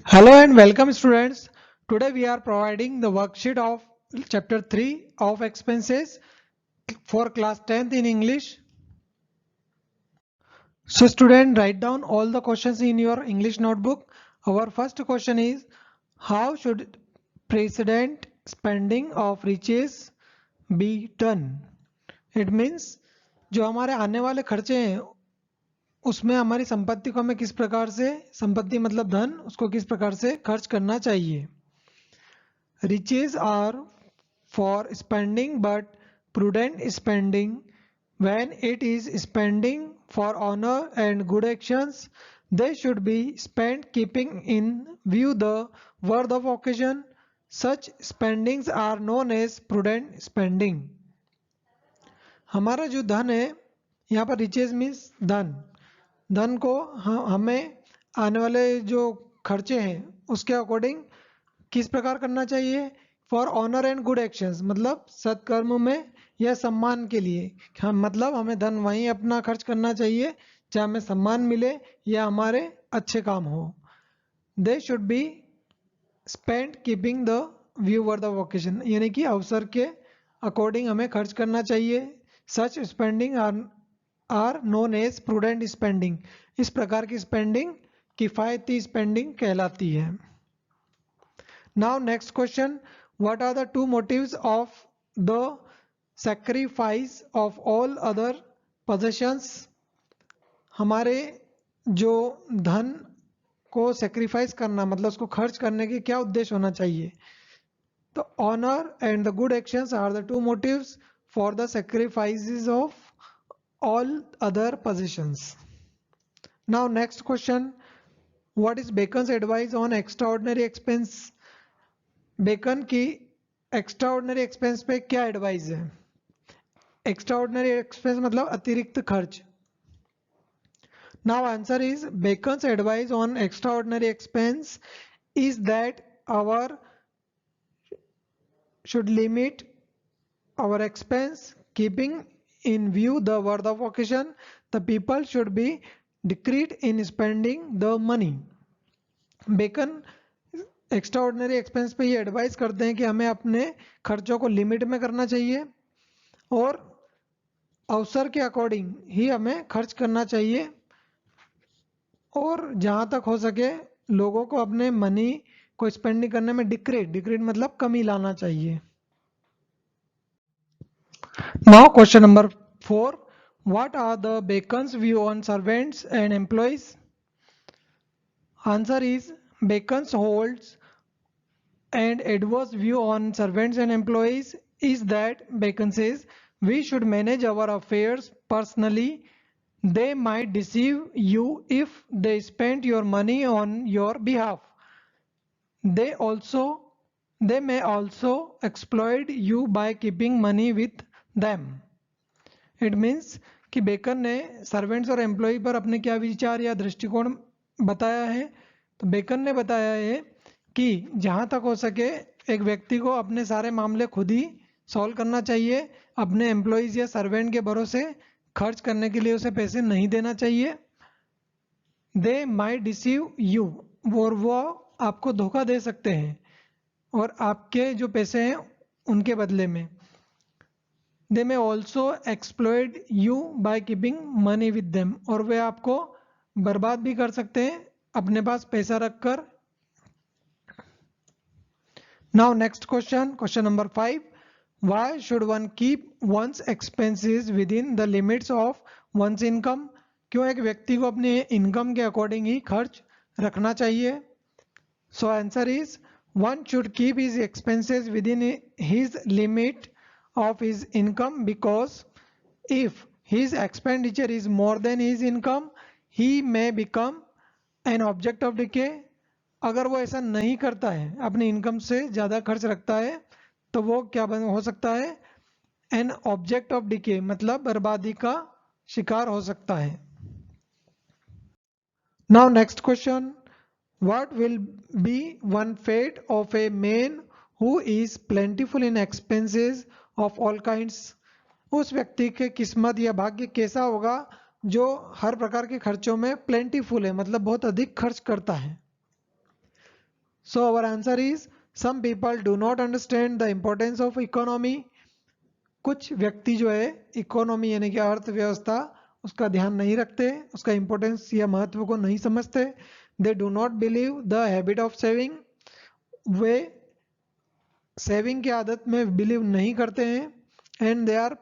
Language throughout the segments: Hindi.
Hello and welcome students. Today we are providing the worksheet of chapter 3 of expenses for class 10th in English. So student, write down all the questions in your English notebook. Our first question is, how should precedent spending of riches be done? It means जो हमारे आने वाले खर्चे हैं उसमें हमारी संपत्ति को हमें किस प्रकार से, संपत्ति मतलब धन, उसको किस प्रकार से खर्च करना चाहिए. Riches are for spending, but prudent spending, when it is spending for honor and good actions, they should be spent keeping in view the worth of occasion. Such spendings are known as prudent spending. हमारा जो धन है, यहाँ पर riches means धन. धन को हमें आने वाले जो खर्चे हैं उसके अकॉर्डिंग किस प्रकार करना चाहिए. For honour and good actions मतलब सत्कर्म में या सम्मान के लिए. हम मतलब हमें धन वहीं अपना खर्च करना चाहिए जहाँ हमें सम्मान मिले या हमारे अच्छे काम हो. They should be spend keeping the view worth of occasion, यानी कि अवसर के अकॉर्डिंग हमें खर्च करना चाहिए. Such spending are known as prudent spending. इस प्रकार की स्पेंडिंग किफ़ायती स्पेंडिंग कहलाती है. Now next question, what are the two motives of the sacrifice of all other possessions? हमारे जो धन को सेक्रीफाइस करना मतलब उसको खर्च करने के क्या उद्देश्य होना चाहिए. तो honour and the good actions are the two motives for the sacrifices of all other possessions. Now next question, what is Bacon's advice on extraordinary expense? Bacon की एक्स्ट्राऑर्डिनरी एक्सपेंस पे क्या एडवाइस है. एक्स्ट्राऑर्डिनरी एक्सपेंस मतलब अतिरिक्त खर्च. Now answer is Bacon's advice on extraordinary expense is that our should limit our expense keeping in view the worth of occasion. The people should be discreet in spending the money. Bacon extraordinary expense पे ये एडवाइस करते हैं कि हमें अपने खर्चों को लिमिट में करना चाहिए और अवसर के अकॉर्डिंग ही हमें खर्च करना चाहिए और जहाँ तक हो सके लोगों को अपने मनी को स्पेंडिंग करने में डिक्रीट मतलब कमी लाना चाहिए. Now question number 4, what are the Bacon's view on servants and employees. Answer is Bacon's holds and adverse view on servants and employees is that Bacon says we should manage our affairs personally. They might deceive you if they spend your money on your behalf. They may also exploit you by keeping money with them. It means कि बेकन ने सर्वेंट्स और एम्प्लॉय पर अपने क्या विचार या दृष्टिकोण बताया है. तो बेकन ने बताया है कि जहाँ तक हो सके एक व्यक्ति को अपने सारे मामले खुद ही सॉल्व करना चाहिए. अपने एम्प्लॉयज़ या सर्वेंट के भरोसे खर्च करने के लिए उसे पैसे नहीं देना चाहिए. दे माइट डिसीव यू, और वो आपको धोखा दे सकते हैं और आपके जो पैसे हैं उनके बदले में. They may also exploit you by keeping money with them, और वे आपको बर्बाद भी कर सकते हैं अपने पास पैसा रखकर. Now next question, question number 5. Why should one keep one's expenses within the limits of one's income? क्यों एक व्यक्ति को अपने इनकम के अकॉर्डिंग ही खर्च रखना चाहिए. So answer is one should keep his expenses within his limit of his income, because if his expenditure is more than his income, he may become an object of decay. अगर वो ऐसा नहीं करता है, अपनी इनकम से ज़्यादा खर्च रखता है, तो वो क्या हो सकता है, एन ऑब्जेक्ट ऑफ डिके मतलब बर्बादी का शिकार हो सकता है. Now next question, what will be one fate of a man who is plentiful in expenses of all kinds. उस व्यक्ति के किस्मत या भाग्य कैसा होगा जो हर प्रकार के खर्चों में प्लेंटीफुल है मतलब बहुत अधिक खर्च करता है. So our answer is some people do not understand the importance of economy. कुछ व्यक्ति जो है इकोनॉमी यानी कि अर्थव्यवस्था उसका ध्यान नहीं रखते, उसका इंपॉर्टेंस या महत्व को नहीं समझते. They do not believe the habit of saving, वे सेविंग की आदत में बिलीव नहीं करते हैं. And they are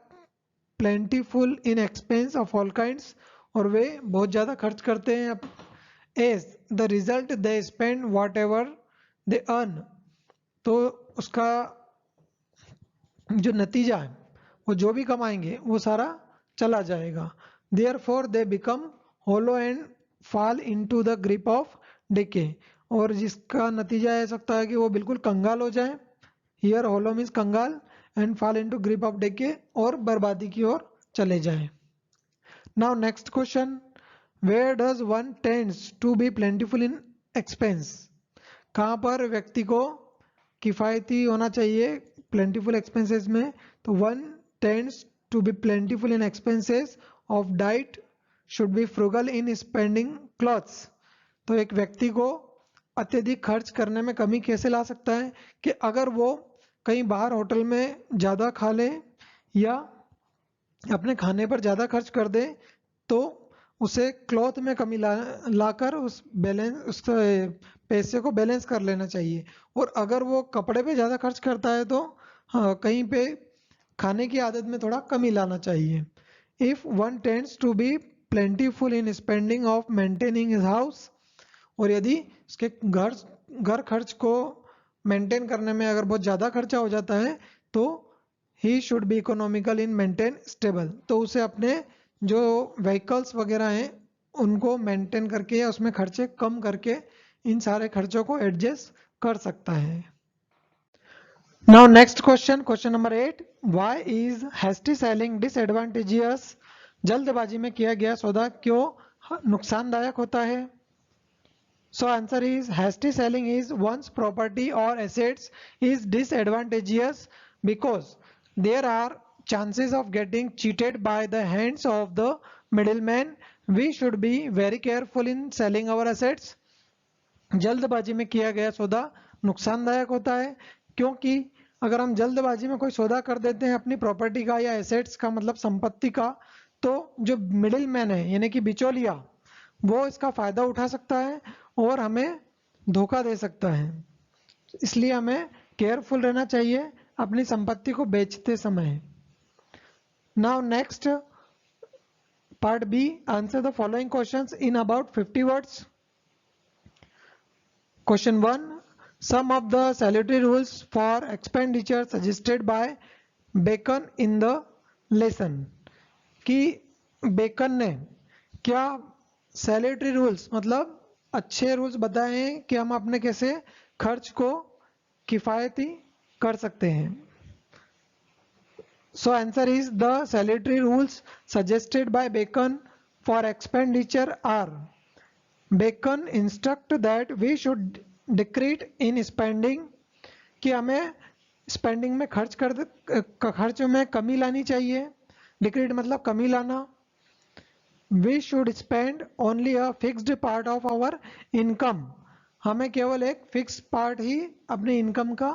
plentiful in expense of all kinds, और वे बहुत ज़्यादा खर्च करते हैं. As the result they spend whatever they earn, तो उसका जो नतीजा है वो जो भी कमाएंगे वो सारा चला जाएगा. Therefore they become hollow and fall into the grip of decay, और जिसका नतीजा ऐसा सकता है कि वो बिल्कुल कंगाल हो जाए. हियर होलो मीन्स कंगाल, and fall into grip of decay, और बर्बादी की ओर चले जाए. Now next question, where does one tends to be plentiful in expense. कहाँ पर व्यक्ति को किफ़ायती होना चाहिए प्लेंटीफुल एक्सपेंसेस में. तो one tends to be plentiful in expenses of diet, should be frugal in spending clothes. तो एक व्यक्ति को अत्यधिक खर्च करने में कमी कैसे ला सकता है कि अगर वो कहीं बाहर होटल में ज़्यादा खा ले या अपने खाने पर ज़्यादा खर्च कर दे, तो उसे क्लॉथ में कमी लाकर उस पैसे को बैलेंस कर लेना चाहिए. और अगर वो कपड़े पे ज़्यादा खर्च करता है तो हाँ, कहीं पे खाने की आदत में थोड़ा कमी लाना चाहिए. If one tends to be plentiful in spending of maintaining his house, और यदि उसके घर खर्च को मेंटेन करने में अगर बहुत ज़्यादा खर्चा हो जाता है तो he should be economical in maintain stable, तो उसे अपने जो व्हीकल्स वगैरह हैं उनको मेंटेन करके या उसमें खर्चे कम करके इन सारे खर्चों को एडजस्ट कर सकता है. Now next question, question number 8, why is hasty selling disadvantageous. जल्दबाजी में किया गया सौदा क्यों नुकसानदायक होता है. So answer is hasty selling is one's property or assets is disadvantageous because there are chances of getting cheated by the hands of the middleman. We should be very careful in selling our assets. जल्दबाजी में किया गया सौदा नुकसानदायक होता है क्योंकि अगर हम जल्दबाजी में कोई सौदा कर देते हैं अपनी प्रॉपर्टी का या एसेट्स का, मतलब संपत्ति का, तो जो मिडिल मैन है यानी कि बिचौलिया, वो इसका फायदा उठा सकता है और हमें धोखा दे सकता है. इसलिए हमें केयरफुल रहना चाहिए अपनी संपत्ति को बेचते समय. Now next part B, answer the following questions in about 50 words. Question 1, some of the salutary rules for expenditure suggested by Bacon in the lesson. कि बेकन ने क्या सैल्यूटरी रूल्स मतलब अच्छे रूल्स बताए हैं कि हम अपने कैसे खर्च को किफायती कर सकते हैं. So answer is the salutary rules suggested by Bacon for expenditure are. Bacon instruct that we should discreet in spending, कि हमें स्पेंडिंग में खर्च में कमी लानी चाहिए. डिक्रीट मतलब कमी लाना. We should spend only a fixed part of our income. हमें केवल एक फिक्स पार्ट ही अपनी इनकम का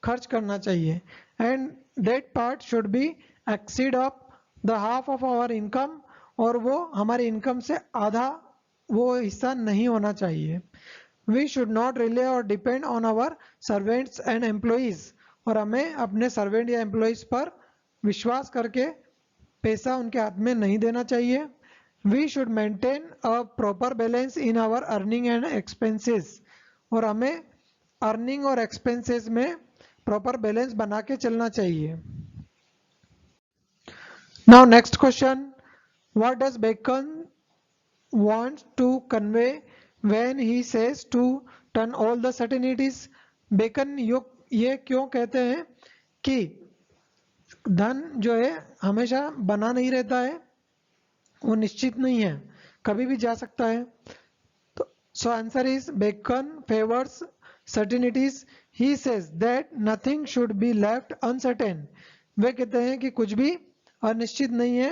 खर्च करना चाहिए. And that part should be exceed of the half of our income, और वो हमारी इनकम से आधा वो हिस्सा नहीं होना चाहिए. We should not rely or depend on our servants and employees, और हमें अपने सर्वेंट या एम्प्लॉइज पर विश्वास करके पैसा उनके हाथ में नहीं देना चाहिए. We should maintain a proper balance in our earning and expenses, और हमें अर्निंग और एक्सपेंसेस में प्रॉपर बैलेंस बना के चलना चाहिए. Now next question, what does Bacon want to convey when he says to turn all the certainties. Bacon ये क्यों कहते हैं कि धन जो है हमेशा बना नहीं रहता है, वो निश्चित नहीं है, कभी भी जा सकता है. तो so answer is Bacon favours certainties. He says that nothing should be left uncertain. वे कहते हैं कि कुछ भी अनिश्चित नहीं है,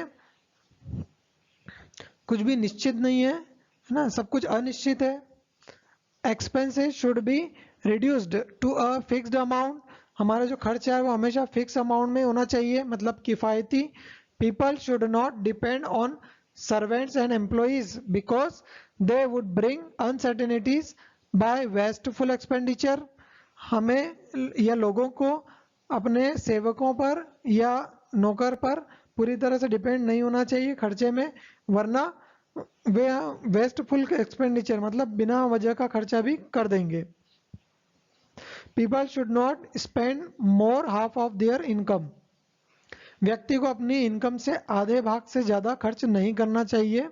कुछ भी निश्चित नहीं है ना, सब कुछ अनिश्चित है. Expenses should be reduced to a fixed amount, हमारा जो खर्च है वो हमेशा फिक्स अमाउंट में होना चाहिए, मतलब किफ़ायती. People should not depend on servants and employees because they would bring uncertainties by wasteful expenditure. हमें या लोगों को अपने सेवकों पर या नौकर पर पूरी तरह से डिपेंड नहीं होना चाहिए खर्चे में, वरना वे वेस्टफुल एक्सपेंडिचर मतलब बिना वजह का खर्चा भी कर देंगे. People should not spend more half of their income, व्यक्ति को अपनी इनकम से आधे भाग से ज्यादा खर्च नहीं करना चाहिए.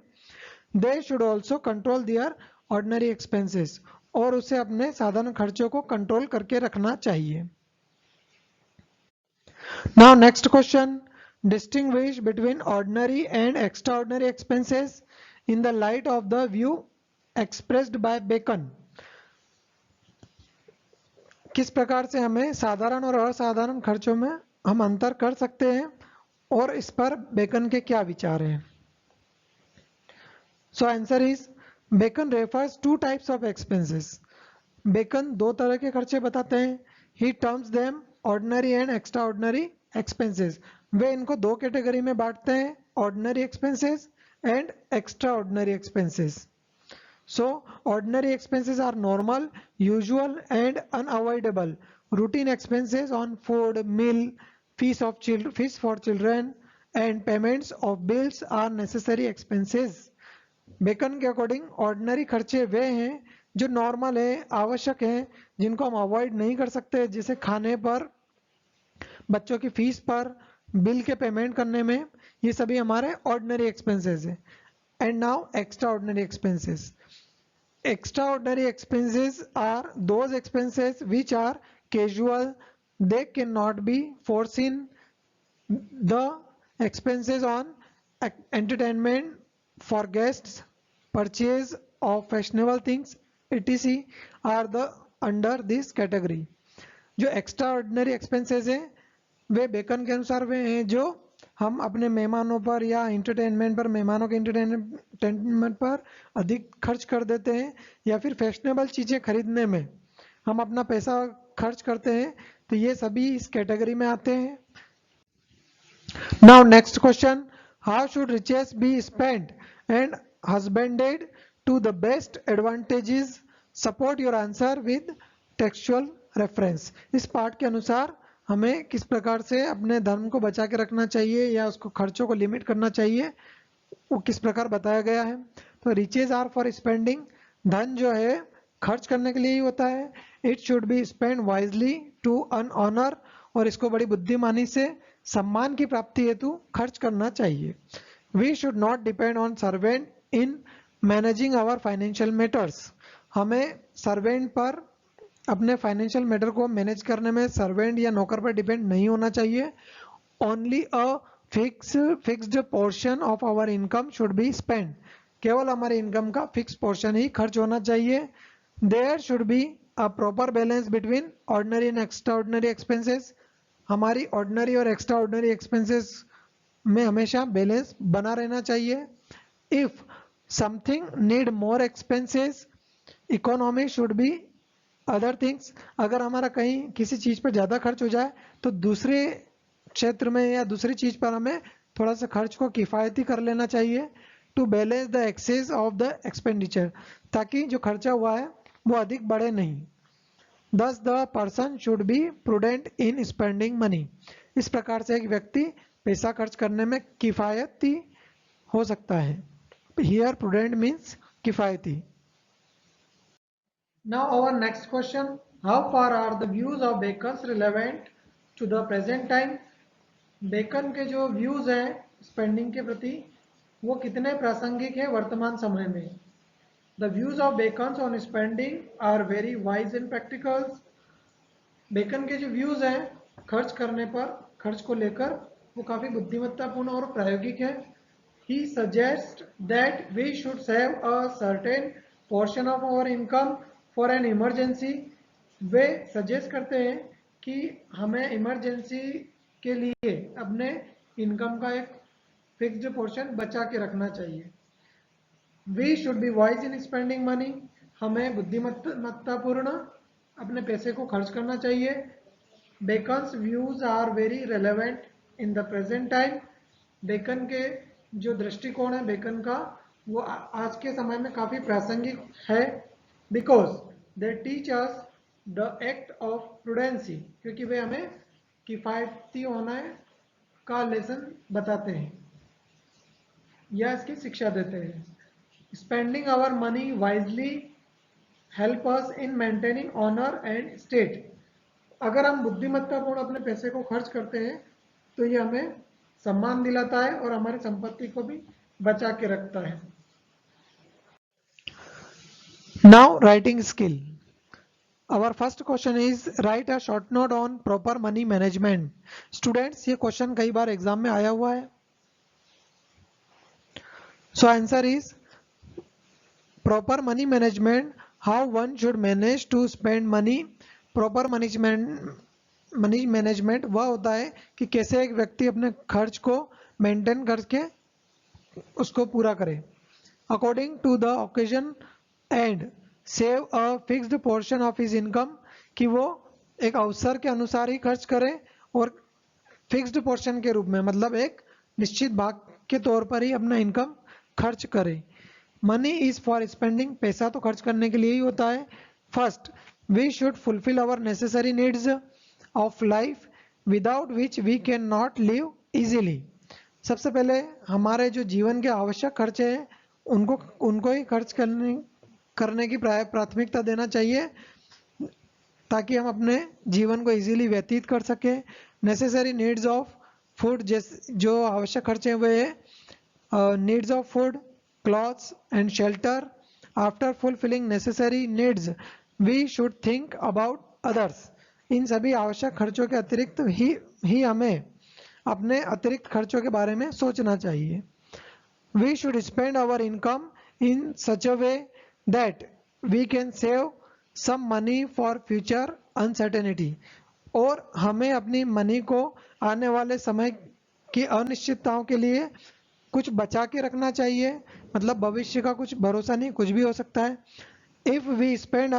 They should also control their ordinary expenses, और उसे अपने साधारण खर्चों को कंट्रोल करके रखना चाहिए. Now next question, distinguish between ordinary and extraordinary expenses in the light of the view expressed by Bacon. किस प्रकार से हमें साधारण और असाधारण खर्चों में हम अंतर कर सकते हैं और इस पर बेकन के क्या विचार हैं. So answer is Bacon refers to types of expenses. Bacon दो तरह के खर्चे बताते हैं. He terms them ordinary and extraordinary expenses. वे इनको दो कैटेगरी में बांटते हैं, ordinary expenses and extraordinary expenses. So ordinary expenses are normal, usual and unavoidable. Routine expenses on food, meal, fees for children and payments of bills are necessary expenses. Bacon के अकॉर्डिंग ऑर्डिनरी खर्चे वे हैं जो नॉर्मल है, आवश्यक हैं, जिनको हम अवॉइड नहीं कर सकते, जैसे खाने पर, बच्चों की फीस पर, बिल के पेमेंट करने में, ये सभी हमारे ऑर्डिनरी एक्सपेंसेस हैं. And now extra ordinary expenses. Extraordinary expenses are those expenses which are casual, they cannot be foreseen. The expenses on entertainment for guests, purchase of fashionable things, etc. are the under this category. जो extraordinary expenses हैं वे बेकन के अनुसार वे हैं जो हम अपने मेहमानों पर या इंटरटेनमेंट पर, मेहमानों के इंटरटेनमेंट पर अधिक खर्च कर देते हैं, या फिर फैशनेबल चीज़ें खरीदने में हम अपना पैसा खर्च करते हैं, तो ये सभी इस कैटेगरी में आते हैं. Now next question, how should riches be spent and husbanded to the best advantages. Support your answer with textual reference. इस पार्ट के अनुसार हमें किस प्रकार से अपने धर्म को बचा के रखना चाहिए या उसको खर्चों को लिमिट करना चाहिए, वो किस प्रकार बताया गया है. तो रिचेज आर फॉर स्पेंडिंग. धन जो है खर्च करने के लिए ही होता है. It should be spend wisely to earn honour, और इसको बड़ी बुद्धिमानी से सम्मान की प्राप्ति हेतु खर्च करना चाहिए. We should not depend on servant in managing our financial matters. हमें सर्वेंट पर, अपने फाइनेंशियल मैटर को मैनेज करने में सर्वेंट या नौकर पर डिपेंड नहीं होना चाहिए. Only a fixed portion of our income should be spend. केवल हमारे इनकम का फिक्स पोर्शन ही खर्च होना चाहिए. There should be a proper balance between ordinary and extraordinary expenses. हमारी ऑर्डिनरी और एक्स्ट्रा ऑर्डिनरी एक्सपेंसेस में हमेशा बैलेंस बना रहना चाहिए. If something need more expenses, economy should be other things. अगर हमारा कहीं किसी चीज पर ज्यादा खर्च हो जाए तो दूसरे क्षेत्र में या दूसरी चीज पर हमें थोड़ा सा खर्च को किफायती कर लेना चाहिए. To balance the excess of the expenditure, ताकि जो खर्चा हुआ है वो अधिक बढ़े नहीं. Thus the person should be prudent in spending money. इस प्रकार से एक व्यक्ति पैसा खर्च करने में किफायती हो सकता है. Here prudent means किफायती. Now our next question, how far are the views of Bacon's relevant to the present time? Bacon के जो व्यूज हैं स्पेंडिंग के प्रति वो कितने प्रासंगिक है वर्तमान समय में. The views of Bacon on spending are very wise and practical. Bacon के जो व्यूज हैं खर्च करने पर, खर्च को लेकर, वो काफी बुद्धिमत्तापूर्ण और प्रायोगिक है. He suggests that we should save a certain portion of our income for an emergency. Way suggest करते हैं कि हमें इमरजेंसी के लिए अपने इनकम का एक फिक्स्ड पोर्शन बचा के रखना चाहिए. We should be wise in spending money. हमें बुद्धिमत्तापूर्ण अपने पैसे को खर्च करना चाहिए। Bacon's views are very relevant in the present time. Bacon के जो दृष्टिकोण है बेकन का, वो आज के समय में काफ़ी प्रासंगिक है। Because they teach us the act of prudency, क्योंकि वे हमें किफ़ायती होने का लेसन बताते हैं या इसकी शिक्षा देते हैं। Spending our money wisely help us in maintaining honour and state. अगर हम बुद्धिमत्तापूर्ण अपने पैसे को खर्च करते हैं तो ये हमें सम्मान दिलाता है और हमारी संपत्ति को भी बचा के रखता है। Now writing skill. Our first question is write a short note on proper money management. Students, ये क्वेश्चन कई बार एग्जाम में आया हुआ है। So answer is proper money management, how one should manage to spend money. Proper money management वह होता है कि कैसे एक व्यक्ति अपने खर्च को मेंटेन करके उसको पूरा करे। According to the occasion and save a fixed portion of his income, कि वो एक अवसर के अनुसार ही खर्च करे और फिक्स्ड पोर्शन के रूप में, मतलब एक निश्चित भाग के तौर पर ही अपना इनकम खर्च करे। मनी इज फॉर स्पेंडिंग, पैसा तो खर्च करने के लिए ही होता है। First, we should fulfil our necessary needs of life without which we can not live easily. सबसे पहले हमारे जो जीवन के आवश्यक खर्चे हैं उनको ही खर्च करने की प्राथमिकता देना चाहिए ताकि हम अपने जीवन को इजीली व्यतीत कर सके। नेसेसरी नीड्स ऑफ फूड, जो आवश्यक खर्चे हैं वे needs of food, clothes and shelter. After fulfilling necessary needs we should think about others. इन सभी आवश्यक खर्चों के अतिरिक्त ही हमें अपने अतिरिक्त खर्चों के बारे में सोचना चाहिए। We should spend our income in such a way that we can save some money for future uncertainty. और हमें अपनी मनी को आने वाले समय की अनिश्चितताओं के लिए कुछ बचा के रखना चाहिए, मतलब भविष्य का कुछ भरोसा नहीं, कुछ भी हो सकता है। If we spend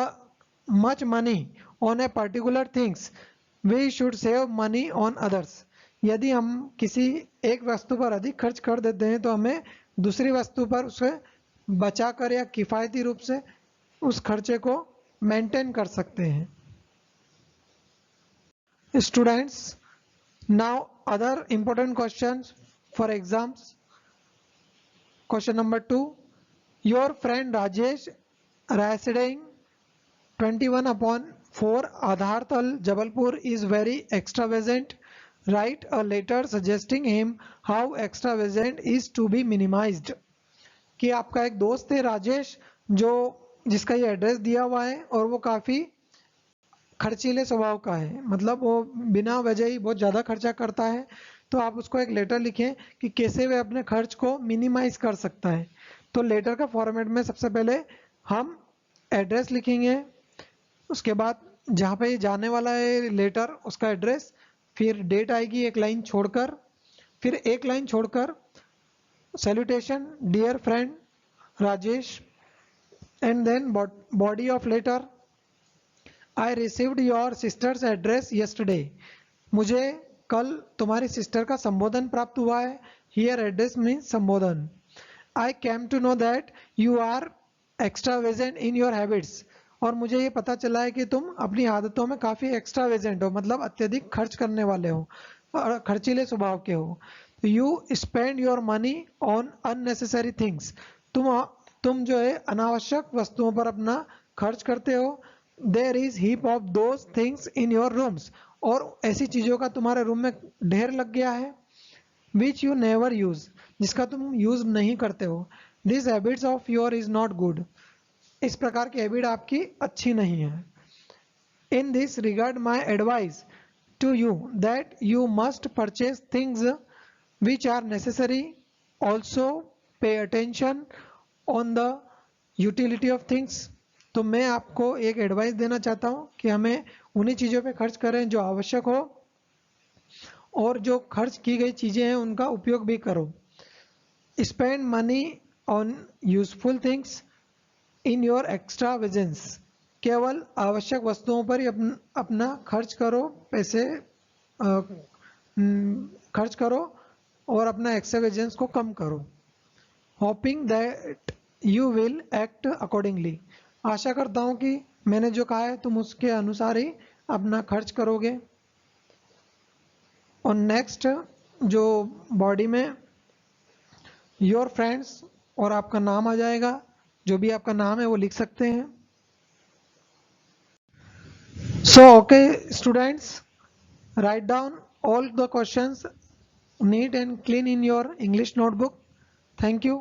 much money on a particular things, we should save money on others. यदि हम किसी एक वस्तु पर अधिक खर्च कर देते हैं तो हमें दूसरी वस्तु पर उसे बचाकर या किफायती रूप से उस खर्चे को मेंटेन कर सकते हैं। Students, now other important questions for exams. Question number 2, your friend Rajesh residing 21/4 Adhartal Jabalpur is very extravagant. Write a letter suggesting him how extravagant is to be minimized. कि आपका एक दोस्त है राजेश जिसका ये एड्रेस दिया हुआ है और वो काफ़ी खर्चीले स्वभाव का है, मतलब वो बिना वजह ही बहुत ज़्यादा खर्चा करता है। तो आप उसको एक लेटर लिखें कि कैसे वह अपने खर्च को मिनिमाइज कर सकता है। तो लेटर का फॉर्मेट में सबसे पहले हम एड्रेस लिखेंगे, उसके बाद जहाँ पे जाने वाला है लेटर उसका एड्रेस, फिर डेट आएगी एक लाइन छोड़कर, फिर एक लाइन छोड़कर salutation dear friend Rajesh, and then body of letter, I received your sister's address yesterday. मुझे कल तुम्हारी सिस्टर का संबोधन प्राप्त हुआ है। हियर एड्रेस मीन्स संबोधन। I came to know that you are extravagant in your habits. और मुझे ये पता चला है कि तुम अपनी आदतों में काफ़ी एक्स्ट्रावेजेंट हो, मतलब अत्यधिक खर्च करने वाले हो और खर्चीले स्वभाव के हो। You spend your money on unnecessary things. तुम जो है अनावश्यक वस्तुओं पर अपना खर्च करते हो। There is heap of those things in your rooms. और ऐसी चीज़ों का तुम्हारे रूम में ढेर लग गया है। विच यू नेवर यूज, जिसका तुम यूज नहीं करते हो। This habits of your is not good. इस प्रकार की हैबिट आपकी अच्छी नहीं है। In this regard my advice to you that you must purchase things which are necessary. Also pay attention on the utility of things. तो मैं आपको एक एडवाइस देना चाहता हूँ कि हमें उन्हीं चीज़ों पे खर्च करें जो आवश्यक हो, और जो खर्च की गई चीज़ें हैं उनका उपयोग भी करो। Spend money on useful things in your extravagance. केवल आवश्यक वस्तुओं पर ही अपना खर्च करो, पैसे खर्च करो और अपना एक्सट्रावेजेंस को कम करो। Hoping that you will act accordingly, आशा करता हूँ कि मैंने जो कहा है तुम उसके अनुसार ही अपना खर्च करोगे। और नेक्स्ट जो बॉडी में योर फ्रेंड्स और आपका नाम आ जाएगा, जो भी आपका नाम है वो लिख सकते हैं। So okay students, write down all the questions neat and clean in your English notebook. Thank you.